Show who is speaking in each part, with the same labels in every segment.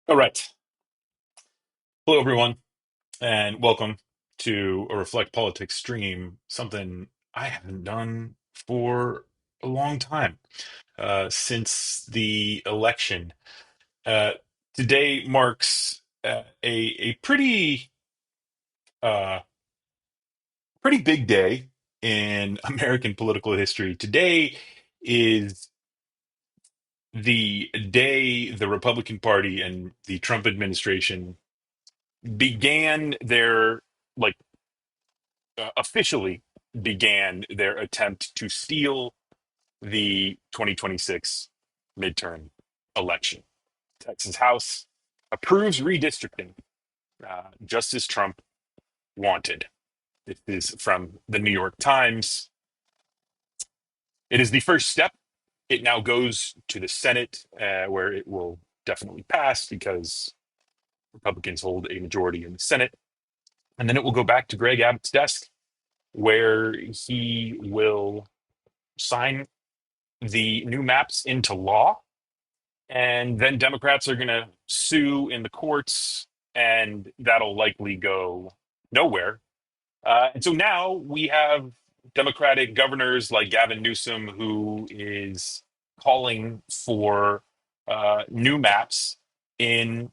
Speaker 1: All right. Hello, everyone, and welcome to a Reflect Politics stream, something I haven't done for a long time, since the election. Uh, Today marks a uh, pretty big day in American political history. Today is the day the Republican Party and the Trump administration began their like officially began their attempt to steal the 2026 midterm election. Texas House approves redistricting, just as Trump wanted. This is from the New York Times. It is the first step. It now goes to the Senate, where it will definitely pass because Republicans hold a majority in the Senate. And then it will go back to Greg Abbott's desk, where he will sign the new maps into law, and then Democrats are going to sue in the courts, and that'll likely go nowhere. And so now we have Democratic governors like Gavin Newsom, who is calling for new maps in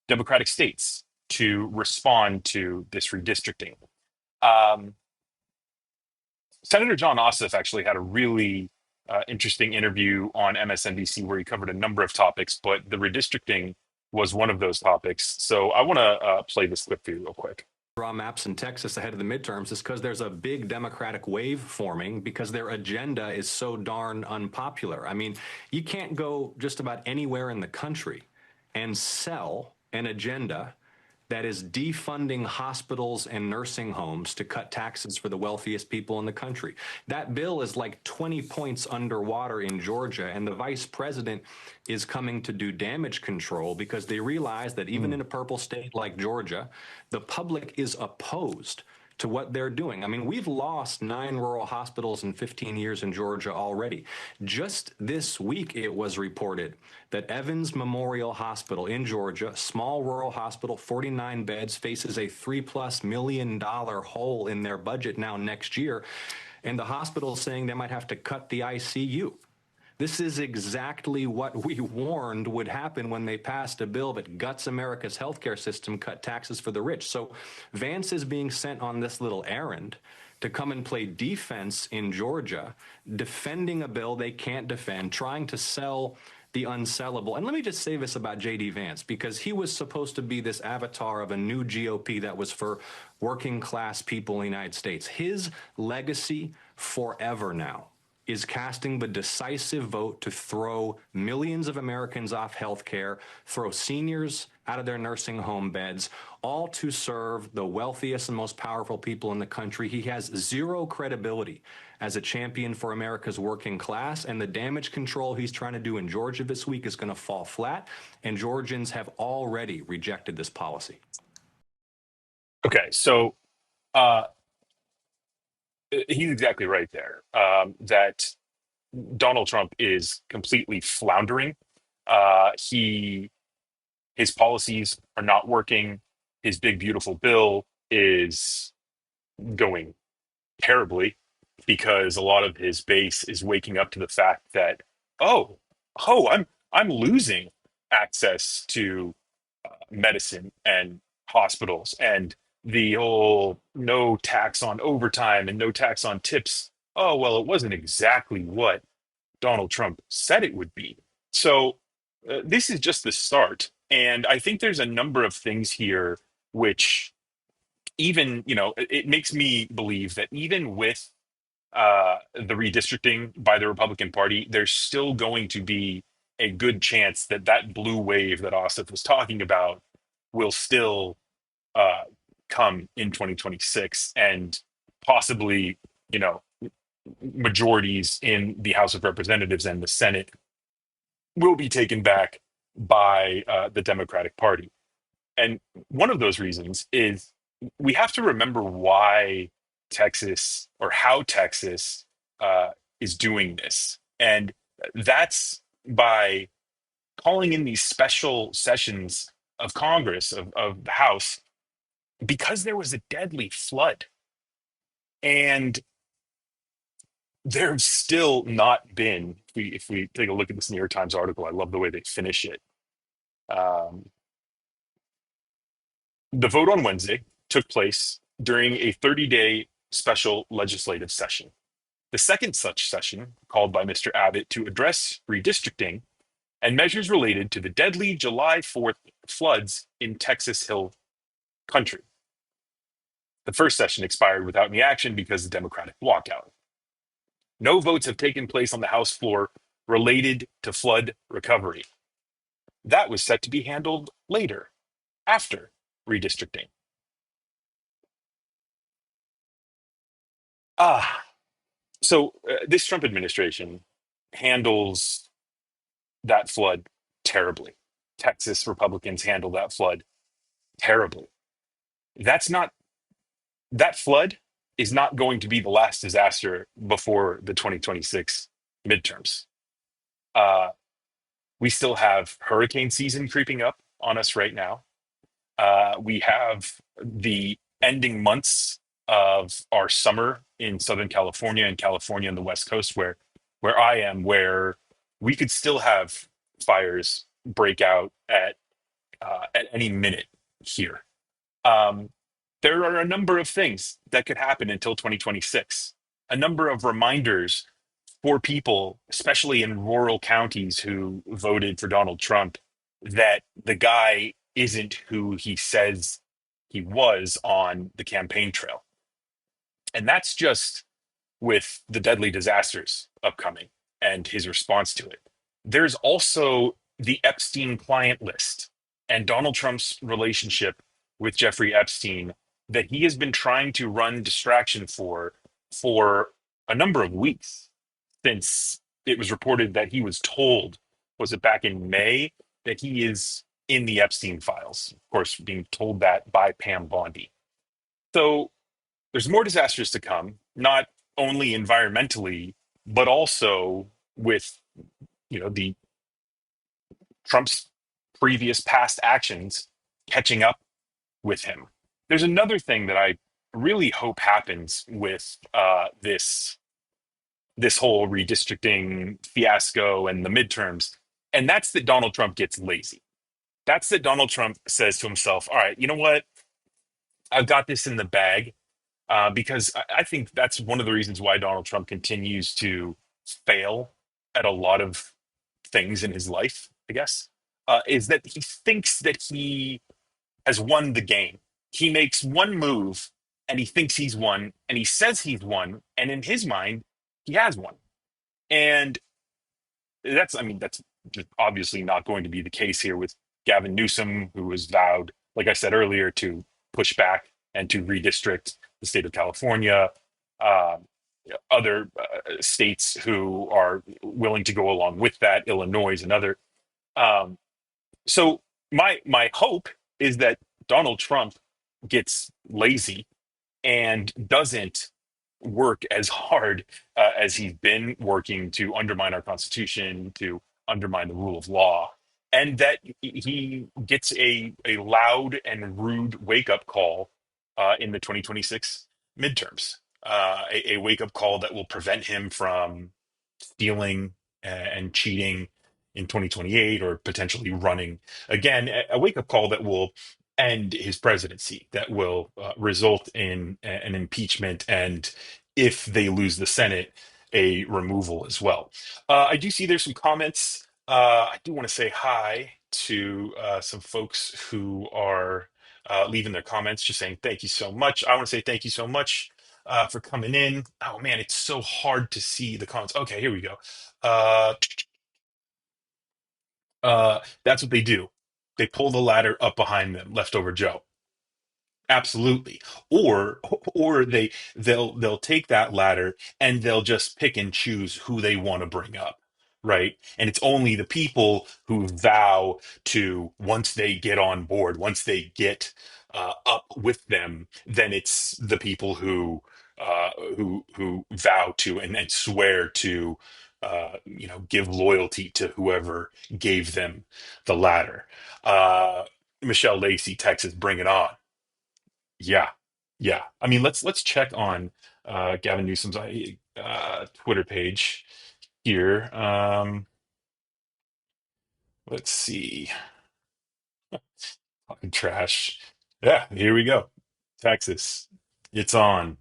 Speaker 1: Democratic states to respond to this redistricting. Um, Senator John Ossoff actually had a really interesting interview on MSNBC where he covered a number of topics, but the redistricting was one of those topics. So I want to play this clip for you real quick.
Speaker 2: Draw maps in Texas ahead of the midterms is because there's a big Democratic wave forming because their agenda is so darn unpopular. I mean, you can't go just about anywhere in the country and sell an agenda that is defunding hospitals and nursing homes to cut taxes for the wealthiest people in the country. That bill is like 20 points underwater in Georgia, and the vice president is coming to do damage control because they realize that even in a purple state like Georgia, the public is opposed to what they're doing. I mean, we've lost 9 rural hospitals in 15 years in Georgia already. Just this week, it was reported that Evans Memorial Hospital in Georgia, small rural hospital, 49 beds, faces a $3+ million hole in their budget now next year. And the hospital is saying they might have to cut the ICU. This is exactly what we warned would happen when they passed a bill that guts America's healthcare system, cut taxes for the rich. So Vance is being sent on this little errand to come and play defense in Georgia, defending a bill they can't defend, trying to sell the unsellable. And let me just say this about J.D. Vance, because he was supposed to be this avatar of a new GOP that was for working class people in the United States. His legacy forever now is casting the decisive vote to throw millions of Americans off health care, throw seniors out of their nursing home beds, all to serve the wealthiest and most powerful people in the country. He has zero credibility as a champion for America's working class, and the damage control he's trying to do in Georgia this week is going to fall flat, and Georgians have already rejected this policy.
Speaker 1: Okay, so uh, he's exactly right there. That Donald Trump is completely floundering. His policies are not working. His big beautiful bill is going terribly because a lot of his base is waking up to the fact that oh I'm losing access to medicine and hospitals, and the whole no tax on overtime and no tax on tips. Oh well, it wasn't exactly what Donald Trump said it would be. So this is just the start. And I think there's a number of things here which even, it makes me believe that even with the redistricting by the Republican Party, there's still going to be a good chance that that blue wave that Ossoff was talking about will still uh, come in 2026, and possibly, you know, majorities in the House of Representatives and the Senate will be taken back by the Democratic Party. And one of those reasons is we have to remember why Texas, or how Texas is doing this. And that's by calling in these special sessions of Congress, of the House, because there was a deadly flood. And there's still not been, if we take a look at this New York Times article, I love the way they finish it. Um, the vote on Wednesday took place during a 30-day special legislative session. The second such session, called by Mr. Abbott to address redistricting and measures related to the deadly July 4th floods in Texas Hill Country. The first session expired without any action because of the Democratic walkout. No votes have taken place on the House floor related to flood recovery. That was set to be handled later, after redistricting. Ah, this Trump administration handles that flood terribly. Texas Republicans handle that flood terribly. That's not That flood is not going to be the last disaster before the 2026 midterms. Uh, we still have hurricane season creeping up on us right now. We have the ending months of our summer in Southern California and California on the West Coast, where I am, where we could still have fires break out at any minute here. Um, there are a number of things that could happen until 2026. A number of reminders for people, especially in rural counties who voted for Donald Trump, that the guy isn't who he says he was on the campaign trail. And that's just with the deadly disasters upcoming and his response to it. There's also the Epstein client list and Donald Trump's relationship with Jeffrey Epstein that he has been trying to run distraction for a number of weeks since it was reported that he was told, was it back in May, that he is in the Epstein files. Of course, being told that by Pam Bondi. So there's more disasters to come, not only environmentally, but also with the Trump's previous past actions catching up with him. There's another thing that I really hope happens with this whole redistricting fiasco and the midterms, and that's that Donald Trump gets lazy. That's that Donald Trump says to himself, "All right, you know what? I've got this in the bag." Because I think that's one of the reasons why Donald Trump continues to fail at a lot of things in his life, I guess, is that he thinks that he has won the game. He makes one move and he thinks he's won and he says he's won. And in his mind, he has won. And that's just obviously not going to be the case here with Gavin Newsom, who has vowed, like I said earlier, to push back and to redistrict the state of California. Uh, Other states who are willing to go along with that, Illinois and other. Um, so my hope is that Donald Trump gets lazy and doesn't work as hard as he's been working to undermine our Constitution, to undermine the rule of law, and that he gets a loud and rude wake up call in the 2026 midterms, a wake up call that will prevent him from stealing and cheating in 2028 or potentially running again, a wake up call that will end his presidency, that will result in an impeachment, and if they lose the Senate, a removal as well. I do see there's some comments. I do want to say hi to some folks who are leaving their comments, just saying thank you so much. I want to say thank you so much for coming in. Oh man, it's so hard to see the comments. Okay, here we go. Uh, that's what they do. They pull the ladder up behind them, leftover Joe. Absolutely. Or they'll take that ladder and they'll just pick and choose who they want to bring up, right? And it's only the people who vow to, once they get on board, once they get up with them, then it's the people who vow to and swear to give loyalty to whoever gave them the ladder. Uh, Michelle Lacey, Texas, bring it on. Yeah, yeah. I mean, let's check on Gavin Newsom's Twitter page here. Let's see. Talking trash. Yeah, here we go. Texas. It's on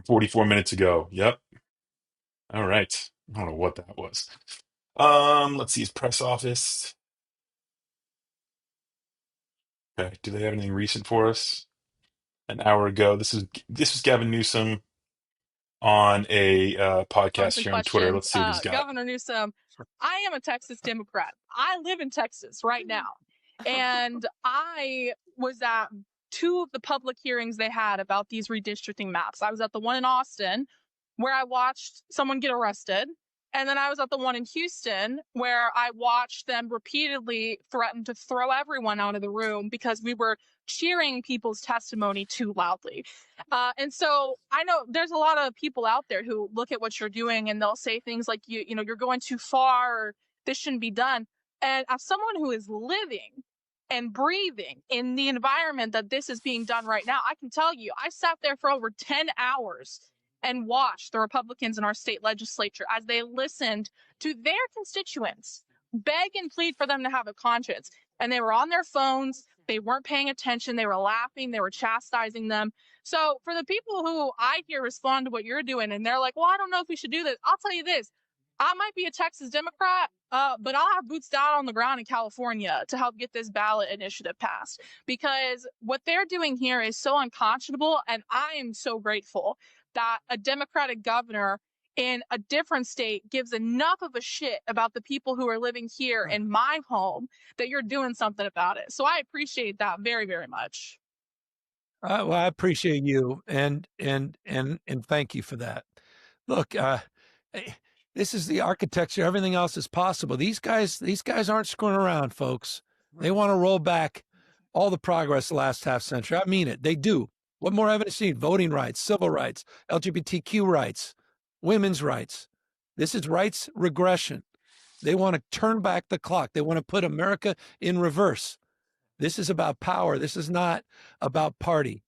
Speaker 1: 44 minutes ago. Yep. All right. I don't know what that was. Let's see his press office. Okay. Do they have anything recent for us? An hour ago. This was Gavin Newsom on a
Speaker 3: On
Speaker 1: podcast
Speaker 3: some
Speaker 1: here on Twitter.
Speaker 3: questions.
Speaker 1: Let's see what he's got.
Speaker 3: Governor Newsom, I am a Texas Democrat. I live in Texas right now. And I was at two of the public hearings they had about these redistricting maps. I was at the one in Austin where I watched someone get arrested. And then I was at the one in Houston where I watched them repeatedly threaten to throw everyone out of the room because we were cheering people's testimony too loudly. And so I know there's a lot of people out there who look at what you're doing and they'll say things like, you're going too far, or this shouldn't be done. And as someone who is living and breathing in the environment that this is being done right now, I can tell you, I sat there for over 10 hours and watched the Republicans in our state legislature as they listened to their constituents beg and plead for them to have a conscience. And they were on their phones. They weren't paying attention. They were laughing. They were chastising them. So for the people who I hear respond to what you're doing and they're like, well, I don't know if we should do this. I'll tell you this. I might be a Texas Democrat, but I'll have boots down on the ground in California to help get this ballot initiative passed, because what they're doing here is so unconscionable. And I am so grateful that a Democratic governor in a different state gives enough of a shit about the people who are living here in my home that you're doing something about it. So I appreciate that very, very much.
Speaker 4: Well, I appreciate you and thank you for that. Look, this is the architecture. Everything else is possible. These guys aren't screwing around, folks. They want to roll back all the progress the last half century. I mean it. They do. What more evidence do you need? Voting rights, civil rights, LGBTQ rights, women's rights. This is rights regression. They want to turn back the clock. They want to put America in reverse. This is about power. This is not about party.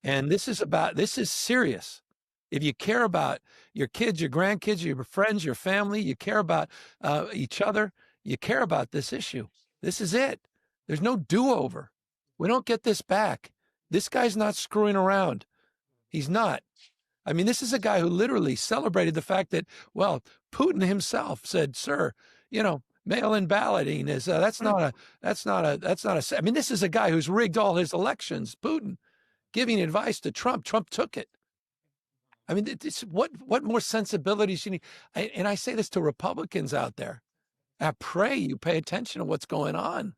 Speaker 4: And this is serious. If you care about your kids, your grandkids, your friends, your family, you care about each other, you care about this issue. This is it. There's no do-over. We don't get this back. This guy's not screwing around. He's not. I mean, this is a guy who literally celebrated the fact that, well, Putin himself said, sir, mail-in balloting is that's not a. I mean, this is a guy who's rigged all his elections. Putin giving advice to Trump. Trump took it. I mean, what more sensibilities you need? And I say this to Republicans out there. I pray you pay attention to what's going on.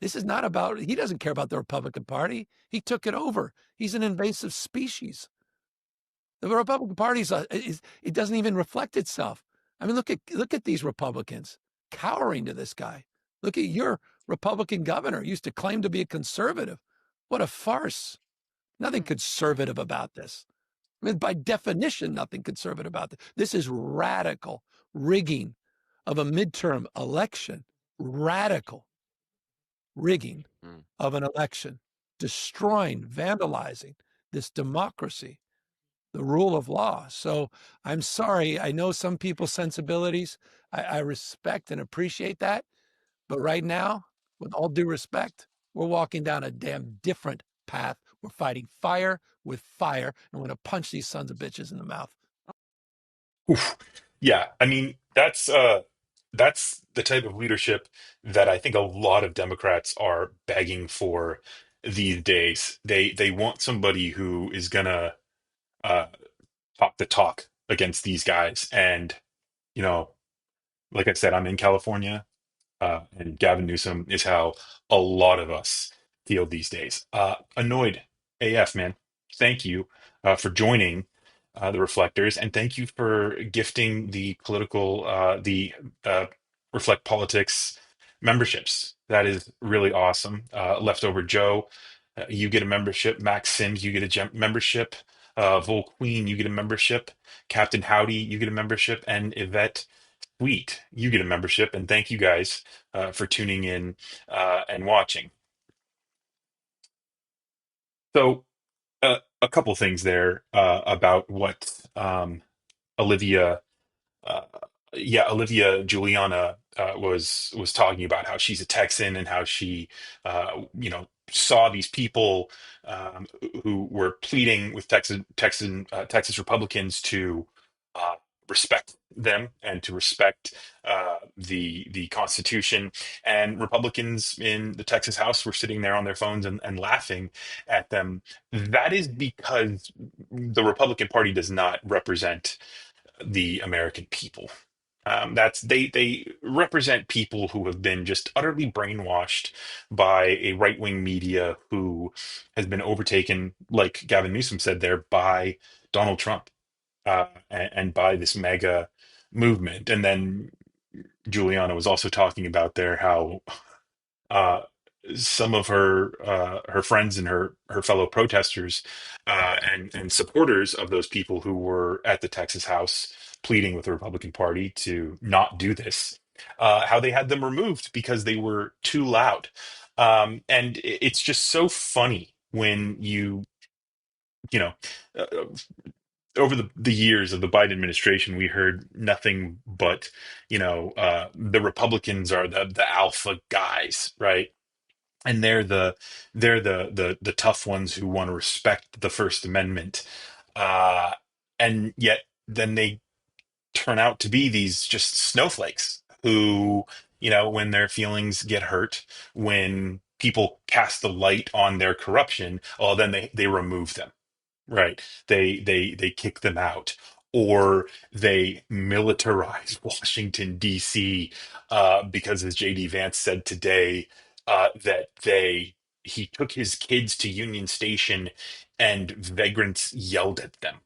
Speaker 4: This is not about. He doesn't care about the Republican Party. He took it over. He's an invasive species. The Republican Party it doesn't even reflect itself. I mean, look at these Republicans cowering to this guy. Look at your Republican governor, used to claim to be a conservative. What a farce. Nothing conservative about this. I mean, by definition, nothing conservative about this. This is radical rigging of a midterm election. Radical rigging of an election, destroying, vandalizing this democracy, the rule of law. So I'm sorry. I know some people's sensibilities. I respect and appreciate that. But right now, with all due respect, we're walking down a damn different path. We're fighting fire with fire, and we're going to punch these sons of bitches in the mouth.
Speaker 1: Oof. Yeah, I mean, that's the type of leadership that I think a lot of Democrats are begging for these days. They want somebody who is gonna uh talk the talk against these guys. And, you know, like I said, I'm in California. And Gavin Newsom is how a lot of us feel these days. Annoyed AF, man. Thank you for joining the Reflectors, and thank you for gifting the Reflect Politics memberships. That is really awesome. Leftover Joe, you get a membership. Max Sims, you get a membership. Vol Queen, you get a membership. Captain Howdy, you get a membership. And Yvette Sweet, you get a membership. And thank you guys for tuning in and watching. So, a couple things there about what Olivia uh, Olivia Juliana was talking about how she's a Texan and how she, saw these people who were pleading with Texas Republicans to uh, respect them and to respect the Constitution. And Republicans in the Texas House were sitting there on their phones and laughing at them. That is because the Republican Party does not represent the American people. They represent people who have been just utterly brainwashed by a right wing media who has been overtaken, like Gavin Newsom said there, by Donald Trump and by this mega movement. And then Juliana was also talking about there how uh, some of her friends and her fellow protesters and supporters of those people who were at the Texas House pleading with the Republican Party to not do this, how they had them removed because they were too loud. And it's just so funny when you know, uh, over the years of the Biden administration, we heard nothing but, the Republicans are the alpha guys, right? And they're the tough ones who want to respect the First Amendment, uh, and yet then they turn out to be these just snowflakes who, when their feelings get hurt, when people cast the light on their corruption, oh, then they remove them. Right. They kick them out, or they militarize Washington, D.C., because as J.D. Vance said today, that he took his kids to Union Station and vagrants yelled at them.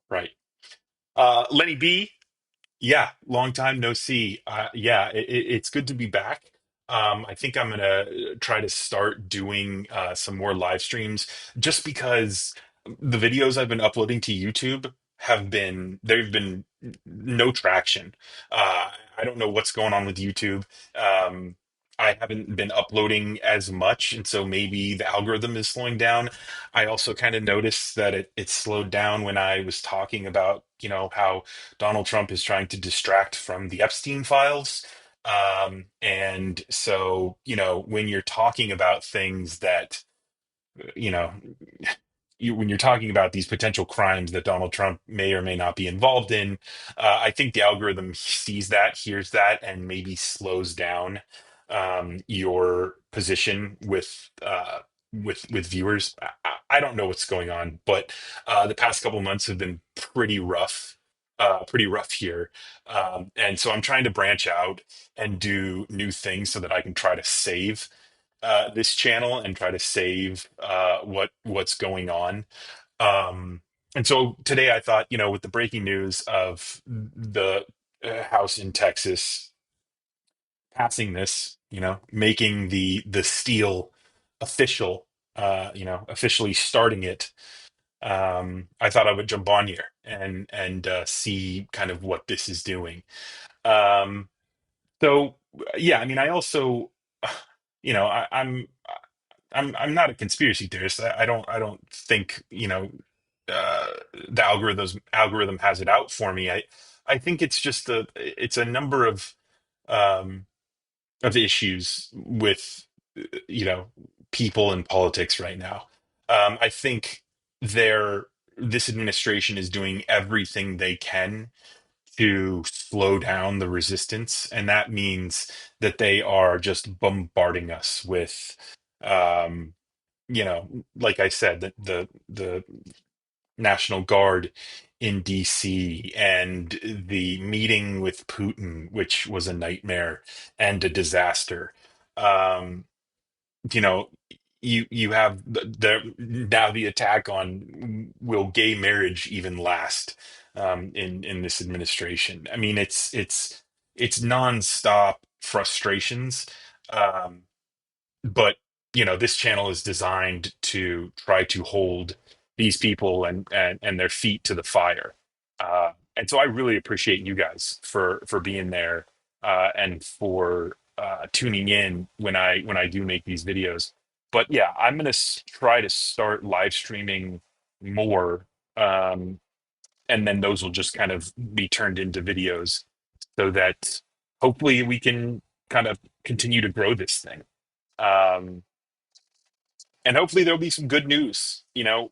Speaker 1: Right. Lenny B, yeah, long time no see. Yeah, it's good to be back. I think I'm gonna try to start doing some more live streams just because the videos I've been uploading to YouTube they've been no traction. I don't know what's going on with YouTube. Um, I haven't been uploading as much, and so maybe the algorithm is slowing down. I also kind of noticed that it slowed down when I was talking about, how Donald Trump is trying to distract from the Epstein files. And so, when you're talking about things that, you know, when you're talking about these potential crimes that Donald Trump may or may not be involved in, I think the algorithm sees that, hears that, and maybe slows down your position with viewers. I don't know what's going on, but the past couple months have been pretty rough here, and so I'm trying to branch out and do new things so that I can try to save this channel and try to save what's going on. And so today I thought, with the breaking news of the House in Texas passing this, making the steal official, officially starting it, I thought I would jump on here and see kind of what this is doing. Um, so yeah, I mean, I also, I'm not a conspiracy theorist. I don't think, uh, the algorithm has it out for me. I think it's just it's a number um of issues with, people in politics right now. I think this administration is doing everything they can to slow down the resistance, and that means that they are just bombarding us with, um, like I said, the National Guard in DC and the meeting with Putin, which was a nightmare and a disaster. Um, you know, you have now the attack on will gay marriage even last in this administration. I mean, it's nonstop frustrations. But this channel is designed to try to hold these people and their feet to the fire. And so I really appreciate you guys for being there and for tuning in when I do make these videos. But yeah, I'm gonna try to start live streaming more, and then those will just kind of be turned into videos, so that hopefully we can kind of continue to grow this thing. Um, and hopefully there'll be some good news,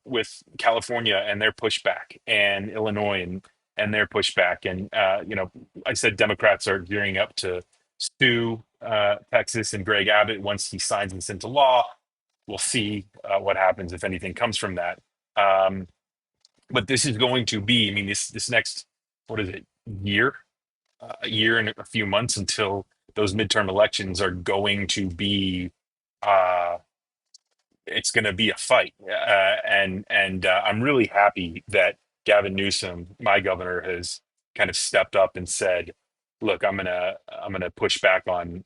Speaker 1: with California and their pushback, and Illinois and their pushback. And I said Democrats are gearing up to sue Texas and Greg Abbott once he signs this into law. We'll see what happens if anything comes from that. Um, but this is going to be, I mean, this next, what is it, year, a year and a few months until those midterm elections are going to be. It's going to be a fight, and I'm really happy that Gavin Newsom, my governor, has kind of stepped up and said, "Look, I'm gonna push back on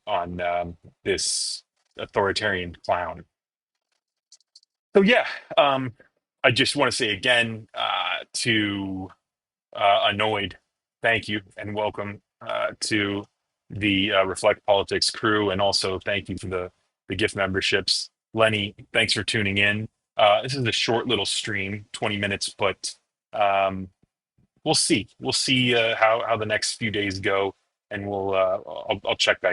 Speaker 1: this authoritarian clown." So yeah, I just want to say again to Annoyed, thank you and welcome to the Reflect Politics crew, and also thank you for the gift memberships. Lenny, thanks for tuning in. This is a short little stream, 20 minutes, but we'll see. We'll see how the next few days go, and I'll check back